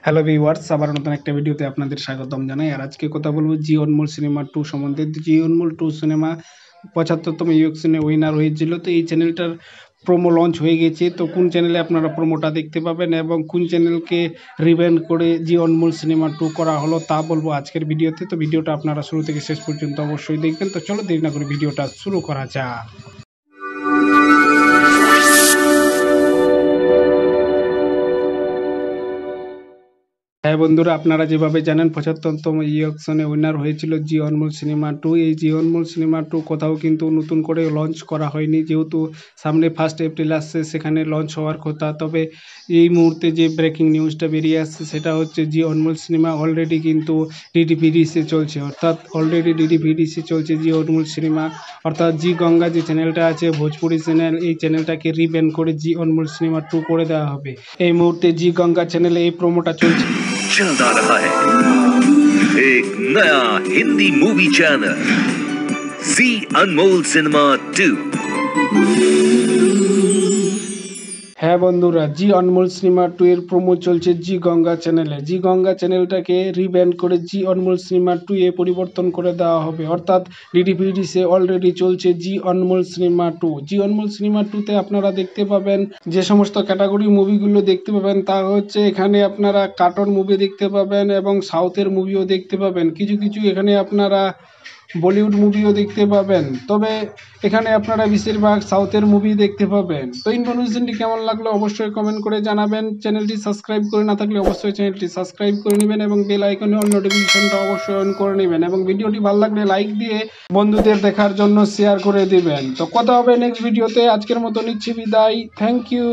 Hello viewers, আবার নতুন একটা ভিডিওতে আপনাদের স্বাগতম জানাই। আর আজকে কথা বলবো জি অনমোল সিনেমা 2 সম্বন্ধে। জি অনমোল 2 সিনেমা 75তম ইউএক্সনে উইনার হয়েছিল। তো এই চ্যানেলটার প্রোমো লঞ্চ হয়ে গেছে। তো কোন চ্যানেলে আপনারা প্রোমোটা দেখতে পাবেন এবং কোন চ্যানেলকে রিব্র্যান্ড করে জি অনমোল সিনেমা 2 করা হলো তা বলবো আজকের ভিডিওতে। তো ভিডিওটা আপনারা শুরু থেকে শেষ পর্যন্ত অবশ্যই দেখবেন। তো চলো দেরি না করে ভিডিওটা শুরু করা যাক। হ্যাঁ বন্ধুরা, আপনারা যেভাবে জানেন 75তম ইয়কশনে উইনার হয়েছিল জি অনমোল সিনেমা 2। এই জি অনমোল সিনেমা 2 কোথাও কিন্তু নতুন করে লঞ্চ করা হয়নি, যেহেতু সামনে 1 এপ্রিল আসছে, সেখানে লঞ্চ হওয়ার কথা। তবে এই মুহূর্তে যে ব্রেকিং নিউজটা বেরিয়ে আসছে সেটা হচ্ছে জি অনমোল সিনেমা অলরেডি কিন্তু ডিডিভিডিসে চলছে, অর্থাৎ অলরেডি ডিডিভিডিসে চলছে জি অনমোল সিনেমা। অর্থাৎ জি গঙ্গা যে চ্যানেলটা আছে ভোজপুরি চ্যানেল, এই চ্যানেলটাকে রিব্র্যান্ড করে জি অনমোল সিনেমা 2 করে দেওয়া হবে। এই মুহূর্তে জি গঙ্গা চ্যানেলে এই প্রোমোটা চলছে। चलता रहा है एक नया हिंदी मूवी चैनल जी अनमोल सिनेमा 2। হ্যাঁ বন্ধুরা, জি অনমোল সিনেমা 2 এর প্রোমো চলছে জি গঙ্গা চ্যানেলে। জি গঙ্গা চ্যানেলটাকে রিব্র্যান্ড করে জি অনমোল সিনেমা 2 এ পরিবর্তন করে দেওয়া হবে। অর্থাৎ ডিডিভিডিসে অলরেডি চলছে জি অনমোল সিনেমা 2। জি অনমোল সিনেমা 2 তে আপনারা দেখতে পাবেন যে সমস্ত ক্যাটাগরি মুভিগুলো দেখতে পাবেন তা হচ্ছে এখানে আপনারা কার্টুন মুভি দেখতে পাবেন এবং সাউথের মুভিও দেখতে পাবেন। কিছু কিছু এখানে আপনারা বলিউড মুভিও দেখতে পাবেন, তবে এখানে আপনারা বেশিরভাগ সাউথের মুভি দেখতে পাবেন। তো ইনফরমেশনটি কেমন লাগলো অবশ্যই কমেন্ট করে জানাবেন। চ্যানেলটি সাবস্ক্রাইব করে না থাকলে অবশ্যই চ্যানেলটি সাবস্ক্রাইব করে নেবেন এবং বেল আইকনে অল নোটিফিকেশনটা অবশ্যই অন করে নেবেন এবং ভিডিওটি ভালো লাগলে লাইক দিয়ে বন্ধুদের দেখার জন্য শেয়ার করে দিবেন। তো কথা হবে নেক্সট ভিডিওতে। আজকের মতো নিচ্ছি বিদায়। Thank you.